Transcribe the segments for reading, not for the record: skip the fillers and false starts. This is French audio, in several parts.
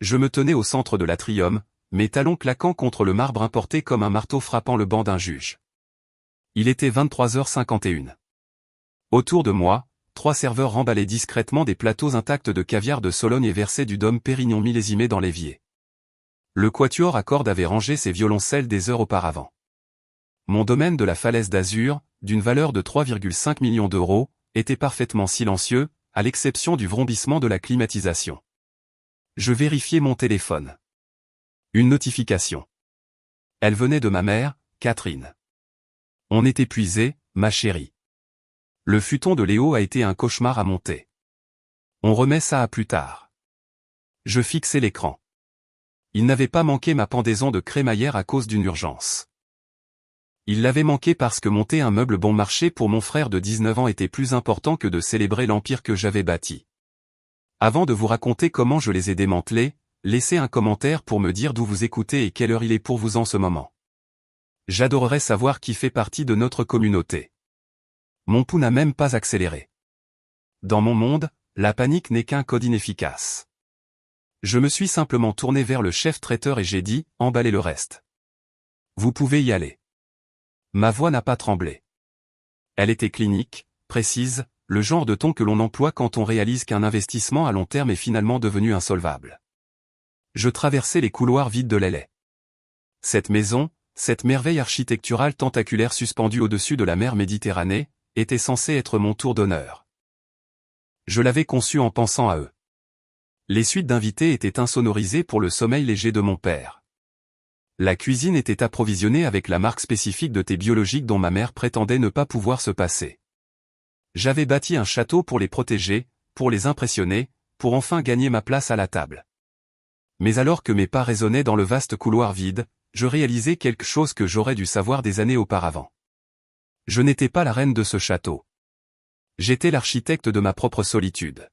Je me tenais au centre de l'atrium, mes talons claquant contre le marbre importé comme un marteau frappant le banc d'un juge. Il était 23h51. Autour de moi, 3 serveurs remballaient discrètement des plateaux intacts de caviar de Sologne et versaient du Dom Pérignon millésimé dans l'évier. Le quatuor à cordes avait rangé ses violoncelles des heures auparavant. Mon domaine de la falaise d'Azur, d'une valeur de 3,5 millions d'euros, était parfaitement silencieux, à l'exception du vrombissement de la climatisation. Je vérifiai mon téléphone. Une notification. Elle venait de ma mère, Catherine. On est épuisé, ma chérie. Le futon de Léo a été un cauchemar à monter. On remet ça à plus tard. Je fixai l'écran. Il n'avait pas manqué ma pendaison de crémaillère à cause d'une urgence. Il l'avait manqué parce que monter un meuble bon marché pour mon frère de 19 ans était plus important que de célébrer l'empire que j'avais bâti. Avant de vous raconter comment je les ai démantelés, laissez un commentaire pour me dire d'où vous écoutez et quelle heure il est pour vous en ce moment. J'adorerais savoir qui fait partie de notre communauté. Mon pouls n'a même pas accéléré. Dans mon monde, la panique n'est qu'un code inefficace. Je me suis simplement tourné vers le chef traiteur et j'ai dit, emballez le reste. Vous pouvez y aller. Ma voix n'a pas tremblé. Elle était clinique, précise, le genre de ton que l'on emploie quand on réalise qu'un investissement à long terme est finalement devenu insolvable. Je traversais les couloirs vides de l'Elay. Cette maison, cette merveille architecturale tentaculaire suspendue au-dessus de la mer Méditerranée, était censée être mon tour d'honneur. Je l'avais conçue en pensant à eux. Les suites d'invités étaient insonorisées pour le sommeil léger de mon père. La cuisine était approvisionnée avec la marque spécifique de thé biologique dont ma mère prétendait ne pas pouvoir se passer. J'avais bâti un château pour les protéger, pour les impressionner, pour enfin gagner ma place à la table. Mais alors que mes pas résonnaient dans le vaste couloir vide, je réalisais quelque chose que j'aurais dû savoir des années auparavant. Je n'étais pas la reine de ce château. J'étais l'architecte de ma propre solitude.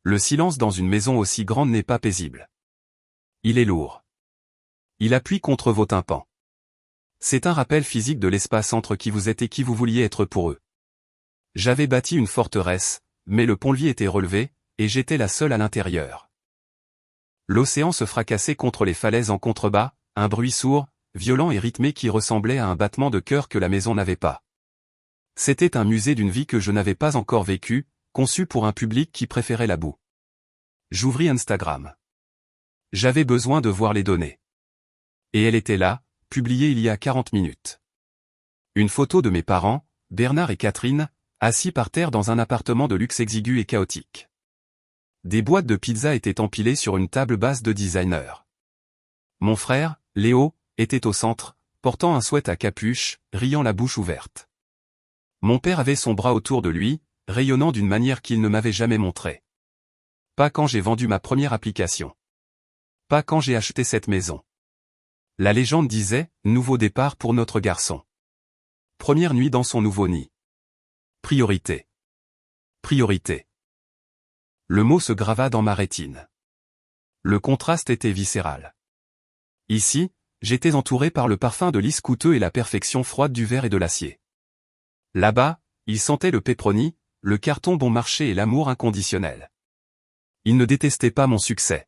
Le silence dans une maison aussi grande n'est pas paisible. Il est lourd. Il appuie contre vos tympans. C'est un rappel physique de l'espace entre qui vous êtes et qui vous vouliez être pour eux. J'avais bâti une forteresse, mais le pont-levis était relevé, et j'étais la seule à l'intérieur. L'océan se fracassait contre les falaises en contrebas, un bruit sourd, violent et rythmé qui ressemblait à un battement de cœur que la maison n'avait pas. C'était un musée d'une vie que je n'avais pas encore vécue, conçu pour un public qui préférait la boue. J'ouvris Instagram. J'avais besoin de voir les données. Et elle était là, publiée il y a 40 minutes. Une photo de mes parents, Bernard et Catherine, assis par terre dans un appartement de luxe exigu et chaotique. Des boîtes de pizza étaient empilées sur une table basse de designer. Mon frère, Léo, était au centre, portant un sweat à capuche, riant la bouche ouverte. Mon père avait son bras autour de lui, rayonnant d'une manière qu'il ne m'avait jamais montrée. Pas quand j'ai vendu ma première application. Pas quand j'ai acheté cette maison. La légende disait, nouveau départ pour notre garçon. Première nuit dans son nouveau nid. Priorité. Priorité. Le mot se grava dans ma rétine. Le contraste était viscéral. Ici, j'étais entouré par le parfum de lys coûteux et la perfection froide du verre et de l'acier. Là-bas, il sentait le péperoni, le carton bon marché et l'amour inconditionnel. Ils ne détestaient pas mon succès.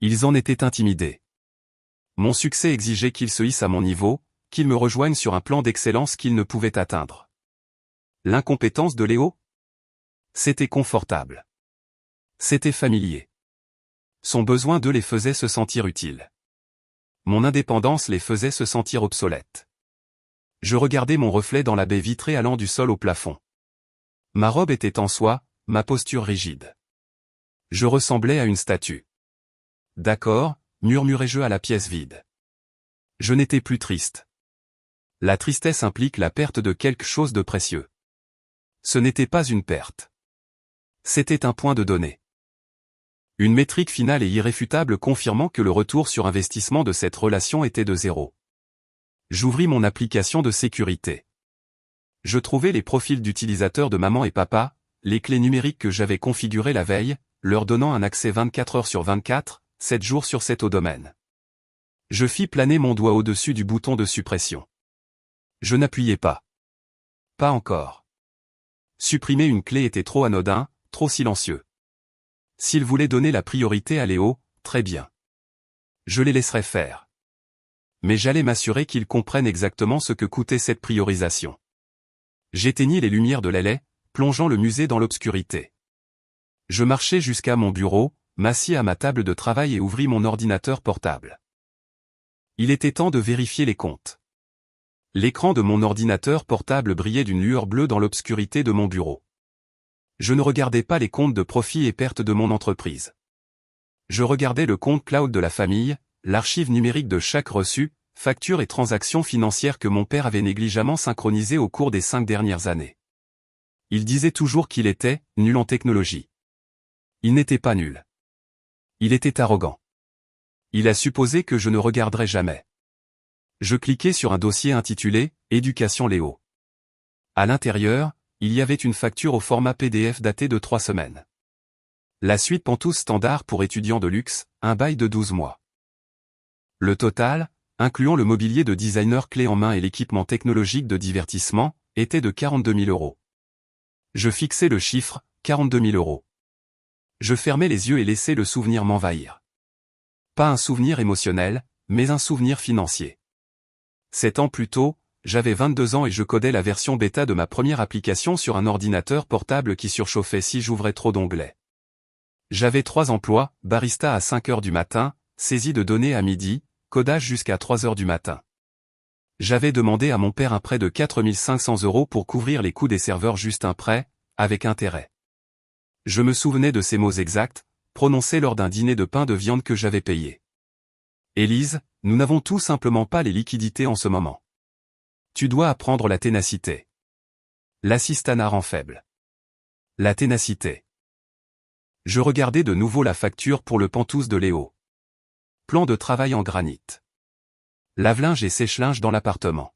Ils en étaient intimidés. Mon succès exigeait qu'ils se hissent à mon niveau, qu'ils me rejoignent sur un plan d'excellence qu'ils ne pouvaient atteindre. L'incompétence de Léo? C'était confortable. C'était familier. Son besoin d'eux les faisait se sentir utiles. Mon indépendance les faisait se sentir obsolètes. Je regardais mon reflet dans la baie vitrée allant du sol au plafond. Ma robe était en soie, ma posture rigide. Je ressemblais à une statue. D'accord, murmurai-je à la pièce vide. Je n'étais plus triste. La tristesse implique la perte de quelque chose de précieux. Ce n'était pas une perte. C'était un point de données. Une métrique finale et irréfutable confirmant que le retour sur investissement de cette relation était de 0. J'ouvris mon application de sécurité. Je trouvai les profils d'utilisateurs de maman et papa, les clés numériques que j'avais configurées la veille, leur donnant un accès 24 heures sur 24, 7 jours sur 7 au domaine. Je fis planer mon doigt au-dessus du bouton de suppression. Je n'appuyais pas. Pas encore. Supprimer une clé était trop anodin, trop silencieux. S'il voulait donner la priorité à Léo, très bien. Je les laisserai faire. Mais j'allais m'assurer qu'ils comprennent exactement ce que coûtait cette priorisation. J'éteignis les lumières de l'allée, plongeant le musée dans l'obscurité. Je marchai jusqu'à mon bureau, m'assis à ma table de travail et ouvris mon ordinateur portable. Il était temps de vérifier les comptes. L'écran de mon ordinateur portable brillait d'une lueur bleue dans l'obscurité de mon bureau. Je ne regardais pas les comptes de profit et pertes de mon entreprise. Je regardais le compte cloud de la famille, l'archive numérique de chaque reçu, facture et transactions financières que mon père avait négligemment synchronisées au cours des 5 dernières années. Il disait toujours qu'il était nul en technologie. Il n'était pas nul. Il était arrogant. Il a supposé que je ne regarderais jamais. Je cliquai sur un dossier intitulé « Éducation Léo ». À l'intérieur, il y avait une facture au format PDF datée de 3 semaines. La suite Pantouse standard pour étudiants de luxe, un bail de 12 mois. Le total, incluant le mobilier de designer clé en main et l'équipement technologique de divertissement, était de 42 000 €. Je fixai le chiffre, 42 000 €. Je fermai les yeux et laissai le souvenir m'envahir. Pas un souvenir émotionnel, mais un souvenir financier. 7 ans plus tôt, j'avais 22 ans et je codais la version bêta de ma première application sur un ordinateur portable qui surchauffait si j'ouvrais trop d'onglets. J'avais 3 emplois, barista à 5 heures du matin, saisie de données à midi, codage jusqu'à 3 heures du matin. J'avais demandé à mon père un prêt de 4 500 € pour couvrir les coûts des serveurs, juste un prêt, avec intérêt. Je me souvenais de ces mots exacts, prononcés lors d'un dîner de pain de viande que j'avais payé. Élise, nous n'avons tout simplement pas les liquidités en ce moment. Tu dois apprendre la ténacité. L'assistanat rend faible. La ténacité. Je regardais de nouveau la facture pour le Pantouse de Léo. Plan de travail en granit. Lave-linge et sèche-linge dans l'appartement.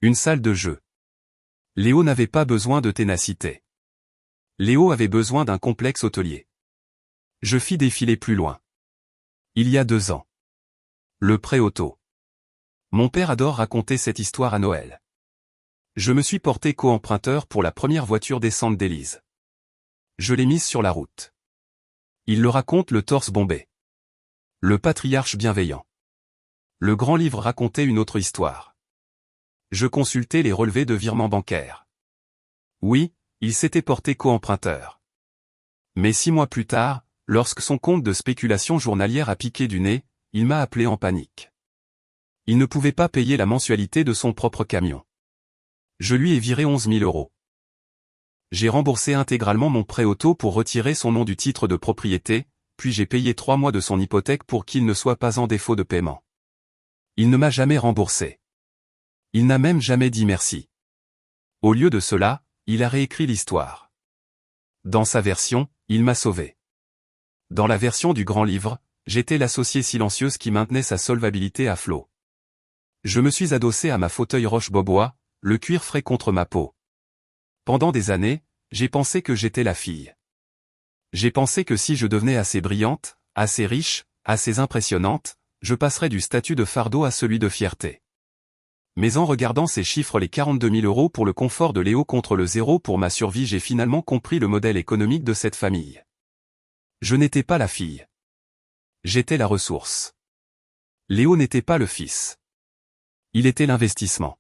Une salle de jeu. Léo n'avait pas besoin de ténacité. Léo avait besoin d'un complexe hôtelier. Je fis défiler plus loin. Il y a 2 ans. Le prêt auto. Mon père adore raconter cette histoire à Noël. Je me suis porté co-emprunteur pour la première voiture décente d'Élise. Je l'ai mise sur la route. Il le raconte le torse bombé. Le patriarche bienveillant. Le grand livre racontait une autre histoire. Je consultais les relevés de virements bancaires. Oui, il s'était porté co-emprunteur. Mais 6 mois plus tard, lorsque son compte de spéculation journalière a piqué du nez, il m'a appelé en panique. Il ne pouvait pas payer la mensualité de son propre camion. Je lui ai viré 11 000 €. J'ai remboursé intégralement mon prêt auto pour retirer son nom du titre de propriété, puis j'ai payé 3 mois de son hypothèque pour qu'il ne soit pas en défaut de paiement. Il ne m'a jamais remboursé. Il n'a même jamais dit merci. Au lieu de cela, il a réécrit l'histoire. Dans sa version, il m'a sauvé. Dans la version du grand livre, j'étais l'associée silencieuse qui maintenait sa solvabilité à flot. Je me suis adossé à ma fauteuil roche-bobois, le cuir frais contre ma peau. Pendant des années, j'ai pensé que j'étais la fille. J'ai pensé que si je devenais assez brillante, assez riche, assez impressionnante, je passerais du statut de fardeau à celui de fierté. Mais en regardant ces chiffres, les 42 000 € pour le confort de Léo contre le 0 pour ma survie, j'ai finalement compris le modèle économique de cette famille. Je n'étais pas la fille. J'étais la ressource. Léo n'était pas le fils. Il était l'investissement.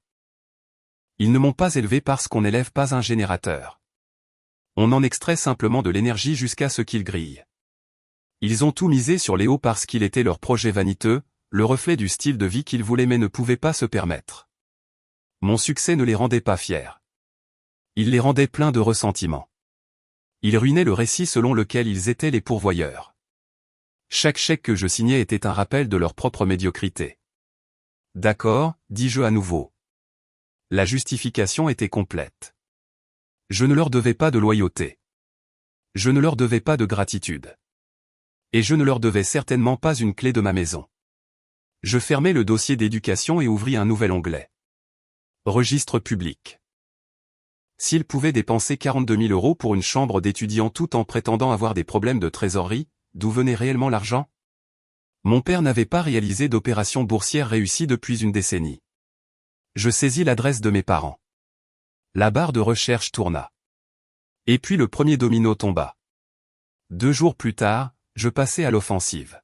Ils ne m'ont pas élevé parce qu'on n'élève pas un générateur. On en extrait simplement de l'énergie jusqu'à ce qu'il grille. Ils ont tout misé sur Léo parce qu'il était leur projet vaniteux, le reflet du style de vie qu'ils voulaient mais ne pouvaient pas se permettre. Mon succès ne les rendait pas fiers. Il les rendait pleins de ressentiment. Il ruinait le récit selon lequel ils étaient les pourvoyeurs. Chaque chèque que je signais était un rappel de leur propre médiocrité. D'accord, dis-je à nouveau. La justification était complète. Je ne leur devais pas de loyauté. Je ne leur devais pas de gratitude. Et je ne leur devais certainement pas une clé de ma maison. Je fermai le dossier d'éducation et ouvris un nouvel onglet. Registre public. S'ils pouvaient dépenser 42 000 € pour une chambre d'étudiant tout en prétendant avoir des problèmes de trésorerie, d'où venait réellement l'argent? Mon père n'avait pas réalisé d'opération boursière réussie depuis une décennie. Je saisis l'adresse de mes parents. La barre de recherche tourna. Et puis le premier domino tomba. 2 jours plus tard, je passai à l'offensive.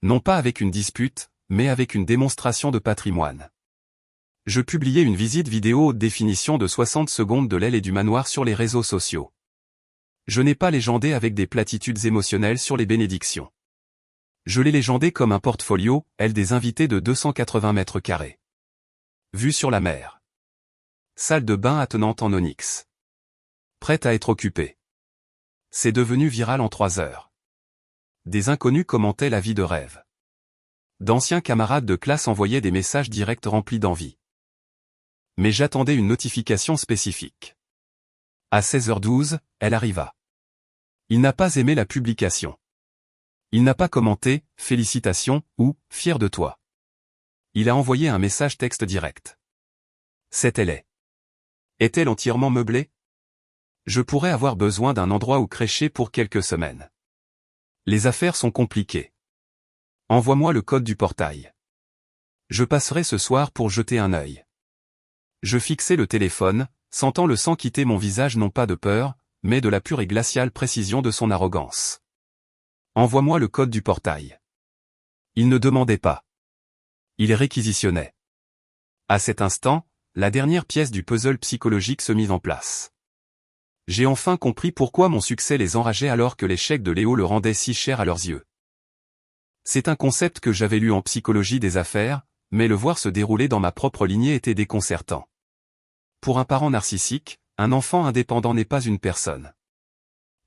Non pas avec une dispute, mais avec une démonstration de patrimoine. Je publiais une visite vidéo haute définition de 60 secondes de l'aile et du manoir sur les réseaux sociaux. Je n'ai pas légendé avec des platitudes émotionnelles sur les bénédictions. Je l'ai légendé comme un portfolio, aile des invités de 280 mètres carrés. Vue sur la mer. Salle de bain attenante en onyx. Prête à être occupée. C'est devenu viral en 3 heures. Des inconnus commentaient la vie de rêve. D'anciens camarades de classe envoyaient des messages directs remplis d'envie. Mais j'attendais une notification spécifique. À 16h12, elle arriva. Il n'a pas aimé la publication. Il n'a pas commenté « Félicitations » ou « Fier de toi ». Il a envoyé un message texte direct. C'était laid. Est-elle entièrement meublée? Je pourrais avoir besoin d'un endroit où crècher pour quelques semaines. Les affaires sont compliquées. Envoie-moi le code du portail. Je passerai ce soir pour jeter un œil. Je fixai le téléphone, sentant le sang quitter mon visage non pas de peur, mais de la pure et glaciale précision de son arrogance. Envoie-moi le code du portail. Il ne demandait pas. Il réquisitionnait. À cet instant, la dernière pièce du puzzle psychologique se mit en place. J'ai enfin compris pourquoi mon succès les enrageait alors que l'échec de Léo le rendait si cher à leurs yeux. C'est un concept que j'avais lu en psychologie des affaires, mais le voir se dérouler dans ma propre lignée était déconcertant. Pour un parent narcissique, un enfant indépendant n'est pas une personne.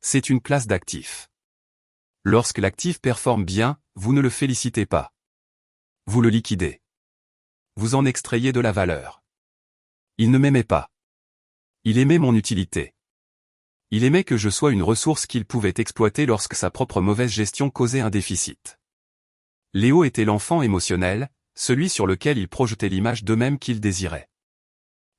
C'est une classe d'actifs. Lorsque l'actif performe bien, vous ne le félicitez pas. Vous le liquidez. Vous en extrayez de la valeur. Il ne m'aimait pas. Il aimait mon utilité. Il aimait que je sois une ressource qu'il pouvait exploiter lorsque sa propre mauvaise gestion causait un déficit. Léo était l'enfant émotionnel, celui sur lequel il projetait l'image d'eux-mêmes qu'ils désiraient.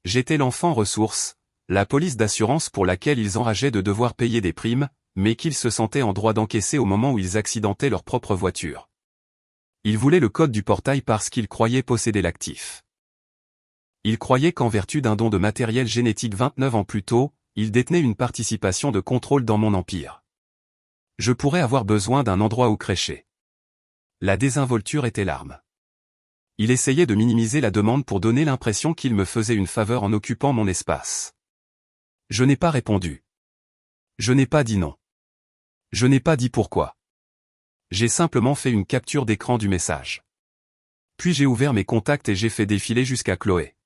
J'étais l'enfant ressource, la police d'assurance pour laquelle ils enrageaient de devoir payer des primes, mais qu'ils se sentaient en droit d'encaisser au moment où ils accidentaient leur propre voiture. Ils voulaient le code du portail parce qu'ils croyaient posséder l'actif. Ils croyaient qu'en vertu d'un don de matériel génétique 29 ans plus tôt, ils détenaient une participation de contrôle dans mon empire. Je pourrais avoir besoin d'un endroit où crècher. La désinvolture était l'arme. Il essayait de minimiser la demande pour donner l'impression qu'il me faisait une faveur en occupant mon espace. Je n'ai pas répondu. Je n'ai pas dit non. Je n'ai pas dit pourquoi. J'ai simplement fait une capture d'écran du message. Puis j'ai ouvert mes contacts et j'ai fait défiler jusqu'à Chloé.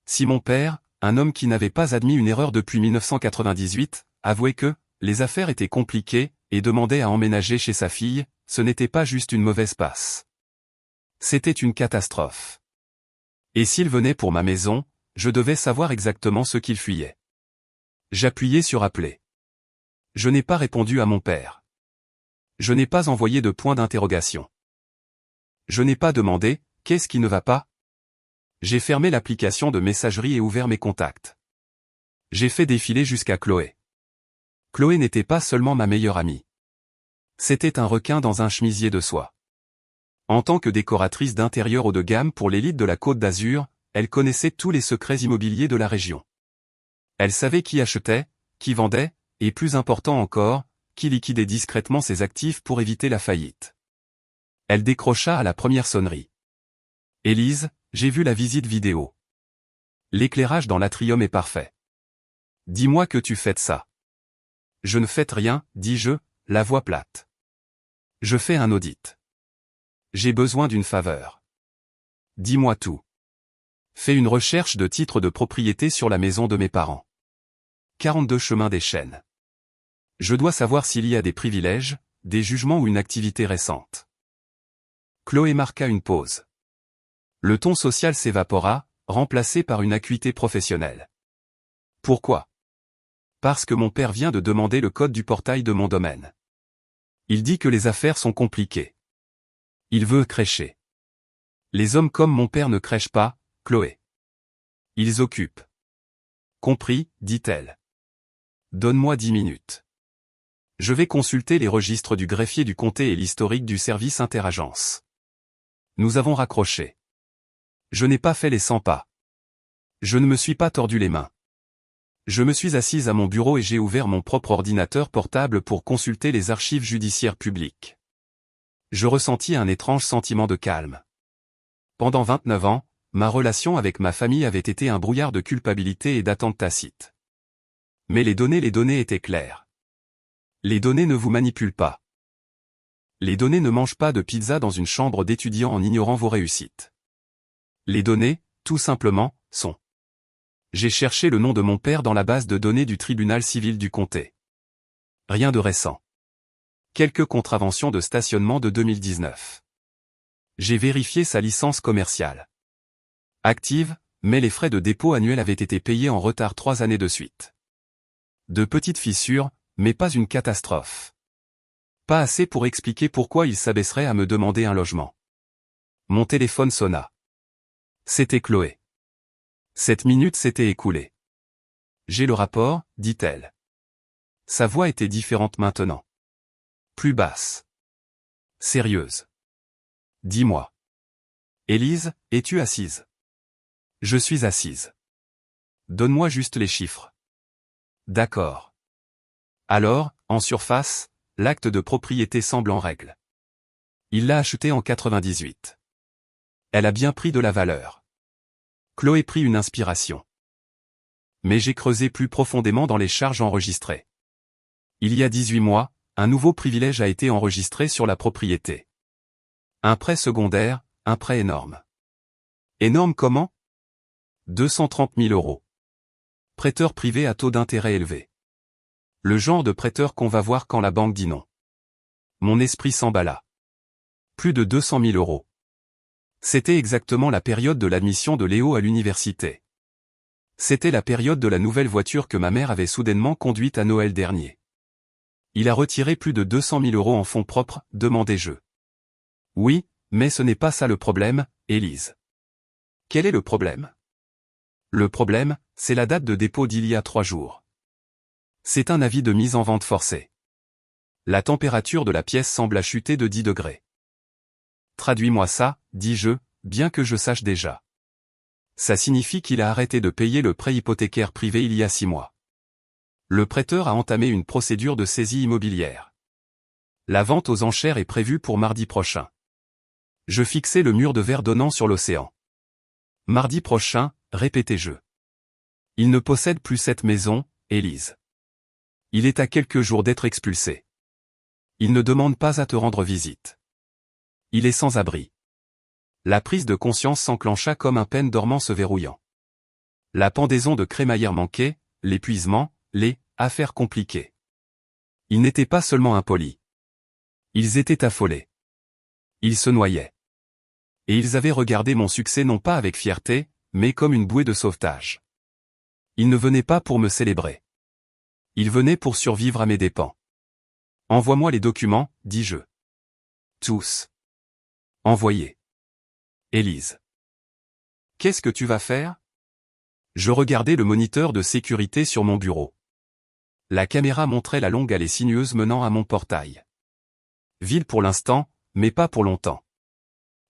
Si mon père, un homme qui n'avait pas admis une erreur depuis 1998, avouait que les affaires étaient compliquées et demandait à emménager chez sa fille, ce n'était pas juste une mauvaise passe. C'était une catastrophe. Et s'il venait pour ma maison, je devais savoir exactement ce qu'il fuyait. J'appuyai sur appeler. Je n'ai pas répondu à mon père. Je n'ai pas envoyé de point d'interrogation. Je n'ai pas demandé « Qu'est-ce qui ne va pas ?» J'ai fermé l'application de messagerie et ouvert mes contacts. J'ai fait défiler jusqu'à Chloé. Chloé n'était pas seulement ma meilleure amie. C'était un requin dans un chemisier de soie. En tant que décoratrice d'intérieur haut de gamme pour l'élite de la Côte d'Azur, elle connaissait tous les secrets immobiliers de la région. Elle savait qui achetait, qui vendait, et plus important encore, qui liquidait discrètement ses actifs pour éviter la faillite. Elle décrocha à la première sonnerie. « Élise, j'ai vu la visite vidéo. L'éclairage dans l'atrium est parfait. Dis-moi que tu fêtes ça. » « Je ne fête rien, dis-je, la voix plate. Je fais un audit. J'ai besoin d'une faveur. Dis-moi tout. Fais une recherche de titre de propriété sur la maison de mes parents. 42 chemin des Chênes. Je dois savoir s'il y a des privilèges, des jugements ou une activité récente. » Chloé marqua une pause. Le ton social s'évapora, remplacé par une acuité professionnelle. « Pourquoi ? » « Parce que mon père vient de demander le code du portail de mon domaine. Il dit que les affaires sont compliquées. Il veut crècher. Les hommes comme mon père ne crèchent pas, Chloé. Ils occupent. » « Compris, dit-elle. Donne-moi 10 minutes. Je vais consulter les registres du greffier du comté et l'historique du service interagence. » Nous avons raccroché. Je n'ai pas fait les 100 pas. Je ne me suis pas tordu les mains. Je me suis assise à mon bureau et j'ai ouvert mon propre ordinateur portable pour consulter les archives judiciaires publiques. Je ressentis un étrange sentiment de calme. Pendant 29 ans, ma relation avec ma famille avait été un brouillard de culpabilité et d'attente tacite. Mais les données étaient claires. Les données ne vous manipulent pas. Les données ne mangent pas de pizza dans une chambre d'étudiant en ignorant vos réussites. Les données, tout simplement, sont. J'ai cherché le nom de mon père dans la base de données du tribunal civil du comté. Rien de récent. Quelques contraventions de stationnement de 2019. J'ai vérifié sa licence commerciale. Active, mais les frais de dépôt annuels avaient été payés en retard 3 années de suite. De petites fissures, mais pas une catastrophe. Pas assez pour expliquer pourquoi il s'abaisserait à me demander un logement. Mon téléphone sonna. C'était Chloé. 7 minutes s'étaient écoulées. J'ai le rapport, dit-elle. Sa voix était différente maintenant. Plus basse. Sérieuse. Dis-moi. Élise, es-tu assise? Je suis assise. Donne-moi juste les chiffres. D'accord. Alors, en surface, l'acte de propriété semble en règle. Il l'a acheté en 98. Elle a bien pris de la valeur. Chloé prit une inspiration. Mais j'ai creusé plus profondément dans les charges enregistrées. Il y a 18 mois, un nouveau privilège a été enregistré sur la propriété. Un prêt secondaire, un prêt énorme. Énorme comment? 230 000 €. Prêteur privé à taux d'intérêt élevé. Le genre de prêteur qu'on va voir quand la banque dit non. Mon esprit s'emballa. Plus de 200 000 €. C'était exactement la période de l'admission de Léo à l'université. C'était la période de la nouvelle voiture que ma mère avait soudainement conduite à Noël dernier. Il a retiré plus de 200 000 € en fonds propres, demandai-je. Oui, mais ce n'est pas ça le problème, Élise. Quel est le problème? Le problème, c'est la date de dépôt d'il y a 3 jours. C'est un avis de mise en vente forcée. La température de la pièce semble chuter de 10 degrés. Traduis-moi ça, dis-je, bien que je sache déjà. Ça signifie qu'il a arrêté de payer le prêt hypothécaire privé il y a 6 mois. Le prêteur a entamé une procédure de saisie immobilière. La vente aux enchères est prévue pour mardi prochain. Je fixai le mur de verre donnant sur l'océan. Mardi prochain, répétai-je. Il ne possède plus cette maison, Élise. Il est à quelques jours d'être expulsé. Il ne demande pas à te rendre visite. Il est sans abri. La prise de conscience s'enclencha comme un pêne dormant se verrouillant. La pendaison de crémaillère manquait, l'épuisement, les affaires compliquées. Ils n'étaient pas seulement impolis. Ils étaient affolés. Ils se noyaient. Et ils avaient regardé mon succès non pas avec fierté, mais comme une bouée de sauvetage. Ils ne venaient pas pour me célébrer. Ils venaient pour survivre à mes dépens. Envoie-moi les documents, dis-je. Tous. Envoyés. Élise. Qu'est-ce que tu vas faire? Je regardais le moniteur de sécurité sur mon bureau. La caméra montrait la longue allée sinueuse menant à mon portail. Vide pour l'instant, mais pas pour longtemps.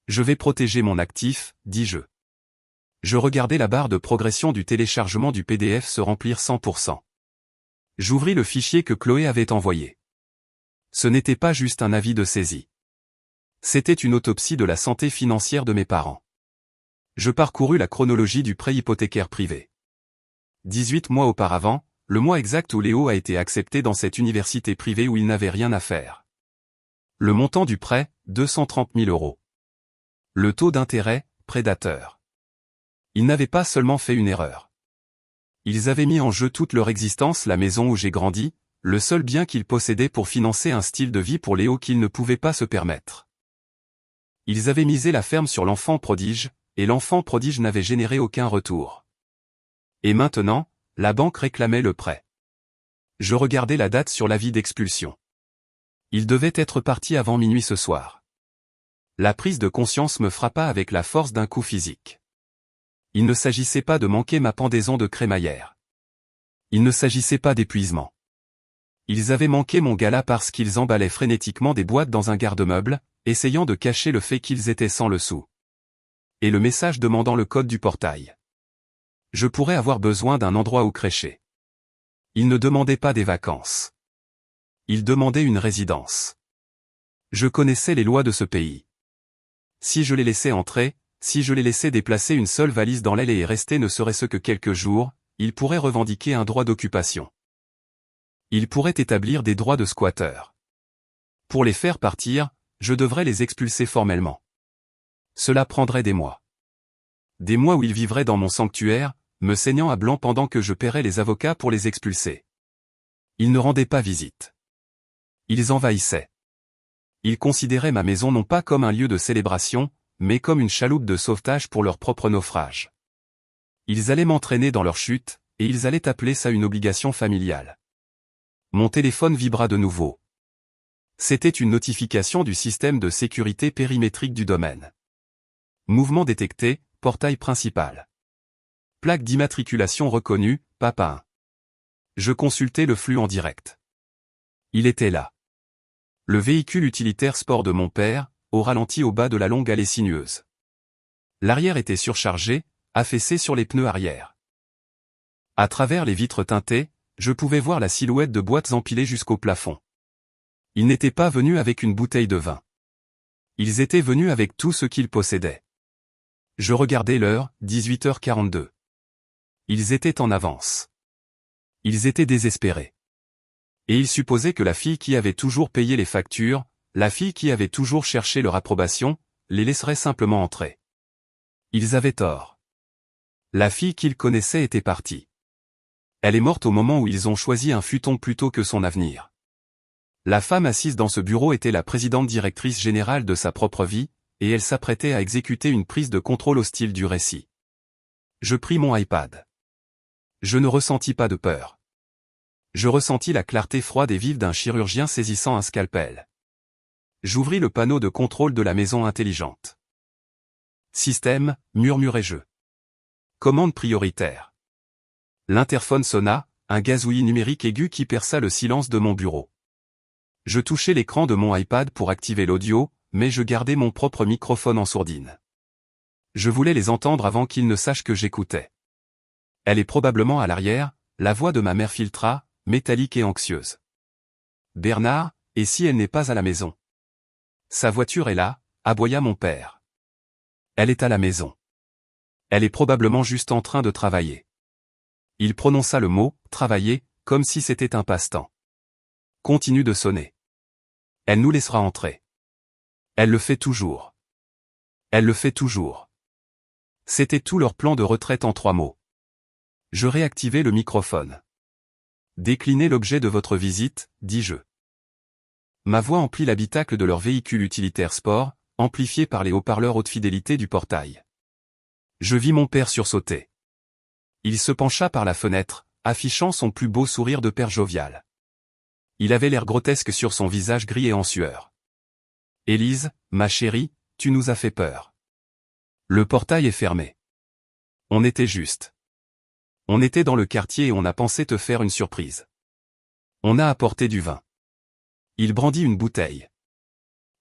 Je vais protéger mon actif, dis-je. Je regardais la barre de progression du téléchargement du PDF se remplir 100%. J'ouvris le fichier que Chloé avait envoyé. Ce n'était pas juste un avis de saisie. C'était une autopsie de la santé financière de mes parents. Je parcourus la chronologie du prêt hypothécaire privé. 18 mois auparavant, le mois exact où Léo a été accepté dans cette université privée où il n'avait rien à faire. Le montant du prêt, 230 000 €. Le taux d'intérêt, prédateur. Ils n'avaient pas seulement fait une erreur. Ils avaient mis en jeu toute leur existence, la maison où j'ai grandi, le seul bien qu'ils possédaient pour financer un style de vie pour Léo qu'ils ne pouvaient pas se permettre. Ils avaient misé la ferme sur l'enfant prodige, et l'enfant prodige n'avait généré aucun retour. Et maintenant, la banque réclamait le prêt. Je regardais la date sur l'avis d'expulsion. Il devait être parti avant minuit ce soir. La prise de conscience me frappa avec la force d'un coup physique. Il ne s'agissait pas de manquer ma pendaison de crémaillère. Il ne s'agissait pas d'épuisement. Ils avaient manqué mon gala parce qu'ils emballaient frénétiquement des boîtes dans un garde-meuble, essayant de cacher le fait qu'ils étaient sans le sou. Et le message demandant le code du portail. Je pourrais avoir besoin d'un endroit où crécher. Ils ne demandaient pas des vacances. Ils demandaient une résidence. Je connaissais les lois de ce pays. Si je les laissais entrer, si je les laissais déplacer une seule valise dans l'aile et y rester ne serait-ce que quelques jours, ils pourraient revendiquer un droit d'occupation. Ils pourraient établir des droits de squatteurs. Pour les faire partir, je devrais les expulser formellement. Cela prendrait des mois. Des mois où ils vivraient dans mon sanctuaire, me saignant à blanc pendant que je paierais les avocats pour les expulser. Ils ne rendaient pas visite. Ils envahissaient. Ils considéraient ma maison non pas comme un lieu de célébration, mais comme une chaloupe de sauvetage pour leur propre naufrage. Ils allaient m'entraîner dans leur chute, et ils allaient appeler ça une obligation familiale. Mon téléphone vibra de nouveau. C'était une notification du système de sécurité périmétrique du domaine. Mouvement détecté, portail principal. Plaque d'immatriculation reconnue, Papa 1. Je consultais le flux en direct. Il était là. Le véhicule utilitaire sport de mon père, au ralenti au bas de la longue allée sinueuse. L'arrière était surchargé, affaissé sur les pneus arrière. À travers les vitres teintées, je pouvais voir la silhouette de boîtes empilées jusqu'au plafond. Ils n'étaient pas venus avec une bouteille de vin. Ils étaient venus avec tout ce qu'ils possédaient. Je regardais l'heure, 18h42. Ils étaient en avance. Ils étaient désespérés. Et ils supposaient que la fille qui avait toujours payé les factures, la fille qui avait toujours cherché leur approbation, les laisserait simplement entrer. Ils avaient tort. La fille qu'ils connaissaient était partie. Elle est morte au moment où ils ont choisi un futon plutôt que son avenir. La femme assise dans ce bureau était la présidente directrice générale de sa propre vie, et elle s'apprêtait à exécuter une prise de contrôle hostile du récit. Je pris mon iPad. Je ne ressentis pas de peur. Je ressentis la clarté froide et vive d'un chirurgien saisissant un scalpel. J'ouvris le panneau de contrôle de la maison intelligente. Système, murmurai-je. Commande prioritaire. L'interphone sonna, un gazouillis numérique aigu qui perça le silence de mon bureau. Je touchai l'écran de mon iPad pour activer l'audio, mais je gardais mon propre microphone en sourdine. Je voulais les entendre avant qu'ils ne sachent que j'écoutais. Elle est probablement à l'arrière, la voix de ma mère filtra, métallique et anxieuse. Bernard, et si elle n'est pas à la maison? Sa voiture est là, aboya mon père. Elle est à la maison. Elle est probablement juste en train de travailler. Il prononça le mot « travailler » comme si c'était un passe-temps. Continue de sonner. Elle nous laissera entrer. Elle le fait toujours. Elle le fait toujours. C'était tout leur plan de retraite en 3 mots. Je réactivai le microphone. Déclinez l'objet de votre visite, dis-je. Ma voix emplit l'habitacle de leur véhicule utilitaire sport, amplifié par les haut-parleurs haute fidélité du portail. Je vis mon père sursauter. Il se pencha par la fenêtre, affichant son plus beau sourire de père jovial. Il avait l'air grotesque sur son visage gris et en sueur. Élise, ma chérie, tu nous as fait peur. Le portail est fermé. On était juste. On était dans le quartier et on a pensé te faire une surprise. On a apporté du vin. Il brandit une bouteille.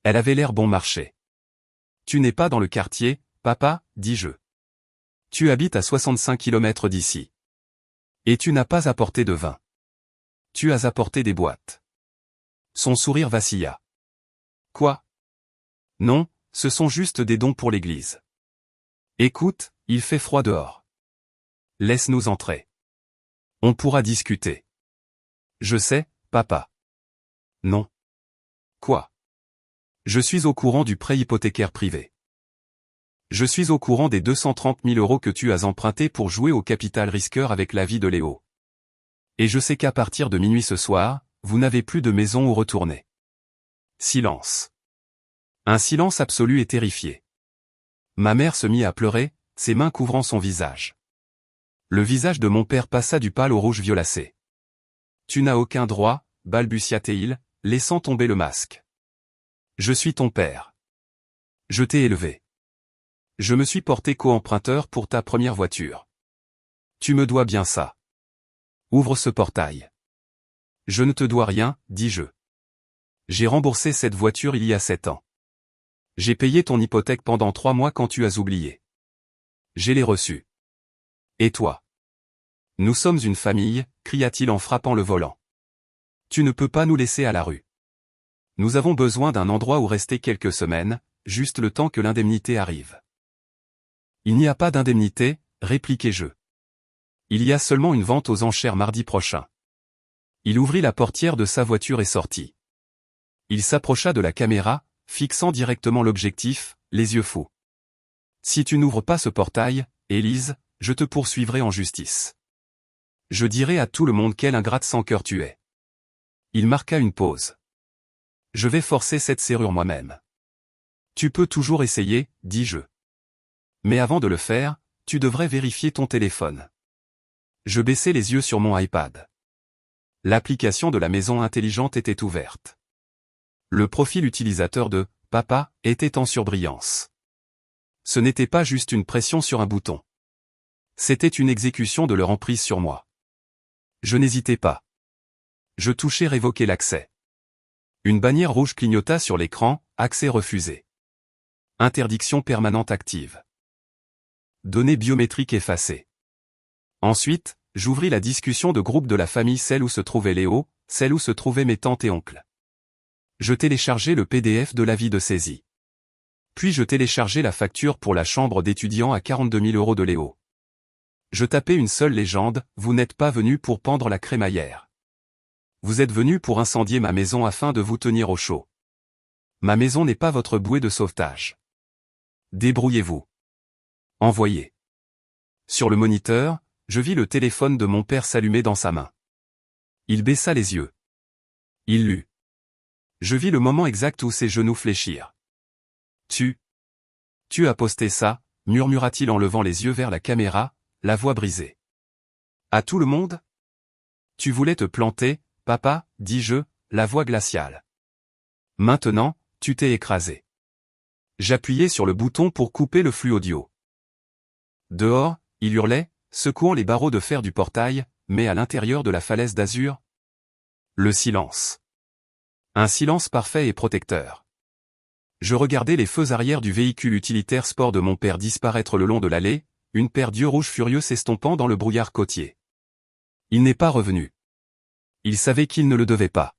Elle avait l'air bon marché. Tu n'es pas dans le quartier, papa, dis-je. Tu habites à 65 km d'ici. Et tu n'as pas apporté de vin. Tu as apporté des boîtes. Son sourire vacilla. Quoi? Non, ce sont juste des dons pour l'église. Écoute, il fait froid dehors. Laisse-nous entrer. On pourra discuter. Je sais, papa. Non. Quoi? Je suis au courant du prêt hypothécaire privé. Je suis au courant des 230 000 € que tu as empruntés pour jouer au capital risqueur avec la vie de Léo. Et je sais qu'à partir de minuit ce soir, vous n'avez plus de maison où retourner. Silence. Un silence absolu et terrifié. Ma mère se mit à pleurer, ses mains couvrant son visage. Le visage de mon père passa du pâle au rouge violacé. Tu n'as aucun droit, balbutia-t-il, laissant tomber le masque. Je suis ton père. Je t'ai élevé. Je me suis porté co-emprunteur pour ta première voiture. Tu me dois bien ça. Ouvre ce portail. Je ne te dois rien, dis-je. J'ai remboursé cette voiture il y a 7 ans. J'ai payé ton hypothèque pendant 3 mois quand tu as oublié. J'ai les reçus. Et toi? Nous sommes une famille, cria-t-il en frappant le volant. Tu ne peux pas nous laisser à la rue. Nous avons besoin d'un endroit où rester quelques semaines, juste le temps que l'indemnité arrive. Il n'y a pas d'indemnité, répliquai-je. Il y a seulement une vente aux enchères mardi prochain. Il ouvrit la portière de sa voiture et sortit. Il s'approcha de la caméra, fixant directement l'objectif, les yeux fous. Si tu n'ouvres pas ce portail, Élise, je te poursuivrai en justice. Je dirai à tout le monde quel ingrate sans cœur tu es. Il marqua une pause. Je vais forcer cette serrure moi-même. Tu peux toujours essayer, dis-je. Mais avant de le faire, tu devrais vérifier ton téléphone. Je baissai les yeux sur mon iPad. L'application de la maison intelligente était ouverte. Le profil utilisateur de « Papa » était en surbrillance. Ce n'était pas juste une pression sur un bouton. C'était une exécution de leur emprise sur moi. Je n'hésitais pas. Je touchai révoquer l'accès. Une bannière rouge clignota sur l'écran, accès refusé. Interdiction permanente active. Données biométriques effacées. Ensuite, j'ouvris la discussion de groupe de la famille, celle où se trouvait Léo, celle où se trouvaient mes tantes et oncles. Je téléchargeai le PDF de l'avis de saisie. Puis je téléchargeai la facture pour la chambre d'étudiant à 42 000 € de Léo. Je tapais une seule légende, vous n'êtes pas venu pour pendre la crémaillère. Vous êtes venu pour incendier ma maison afin de vous tenir au chaud. Ma maison n'est pas votre bouée de sauvetage. Débrouillez-vous. Envoyez. Sur le moniteur, je vis le téléphone de mon père s'allumer dans sa main. Il baissa les yeux. Il lut. Je vis le moment exact où ses genoux fléchirent. Tu as posté ça, murmura-t-il en levant les yeux vers la caméra, la voix brisée. À tout le monde? Tu voulais te planter, papa, dis-je, la voix glaciale. Maintenant, tu t'es écrasé. J'appuyai sur le bouton pour couper le flux audio. Dehors, il hurlait, secouant les barreaux de fer du portail, mais à l'intérieur de la falaise d'azur. Le silence. Un silence parfait et protecteur. Je regardais les feux arrière du véhicule utilitaire sport de mon père disparaître le long de l'allée, une paire d'yeux rouges furieux s'estompant dans le brouillard côtier. Il n'est pas revenu. Il savait qu'il ne le devait pas.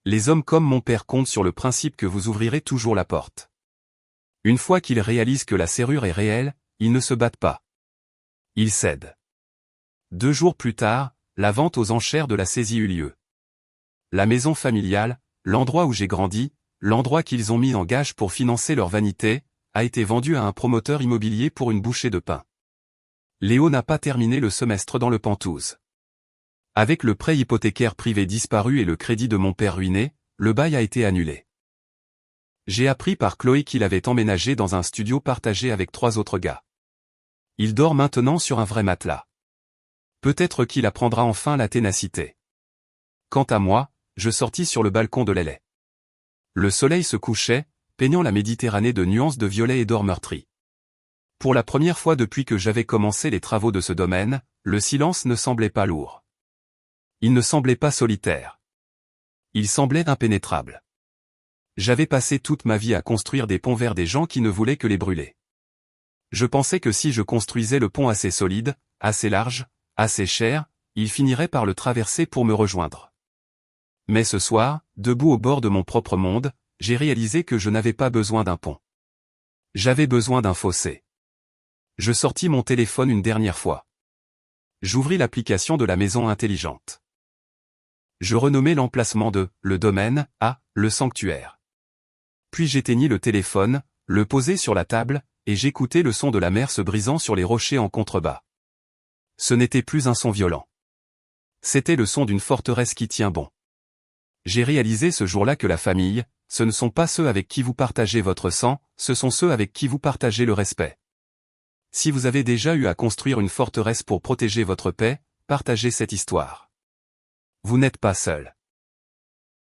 Les hommes comme mon père comptent sur le principe que vous ouvrirez toujours la porte. Une fois qu'ils réalisent que la serrure est réelle, ils ne se battent pas. Ils cèdent. 2 jours plus tard, la vente aux enchères de la saisie eut lieu. La maison familiale, l'endroit où j'ai grandi, l'endroit qu'ils ont mis en gage pour financer leur vanité, a été vendue à un promoteur immobilier pour une bouchée de pain. Léo n'a pas terminé le semestre dans le Penthouse. Avec le prêt hypothécaire privé disparu et le crédit de mon père ruiné, le bail a été annulé. J'ai appris par Chloé qu'il avait emménagé dans un studio partagé avec 3 autres gars. Il dort maintenant sur un vrai matelas. Peut-être qu'il apprendra enfin la ténacité. Quant à moi, je sortis sur le balcon de l'aile. Le soleil se couchait, peignant la Méditerranée de nuances de violet et d'or meurtri. Pour la première fois depuis que j'avais commencé les travaux de ce domaine, le silence ne semblait pas lourd. Il ne semblait pas solitaire. Il semblait impénétrable. J'avais passé toute ma vie à construire des ponts vers des gens qui ne voulaient que les brûler. Je pensais que si je construisais le pont assez solide, assez large, assez cher, il finirait par le traverser pour me rejoindre. Mais ce soir, debout au bord de mon propre monde, j'ai réalisé que je n'avais pas besoin d'un pont. J'avais besoin d'un fossé. Je sortis mon téléphone une dernière fois. J'ouvris l'application de la maison intelligente. Je renommai l'emplacement de « le domaine » à « le sanctuaire ». Puis j'éteignis le téléphone, le posai sur la table, et j'écoutais le son de la mer se brisant sur les rochers en contrebas. Ce n'était plus un son violent. C'était le son d'une forteresse qui tient bon. J'ai réalisé ce jour-là que la famille, ce ne sont pas ceux avec qui vous partagez votre sang, ce sont ceux avec qui vous partagez le respect. Si vous avez déjà eu à construire une forteresse pour protéger votre paix, partagez cette histoire. Vous n'êtes pas seul.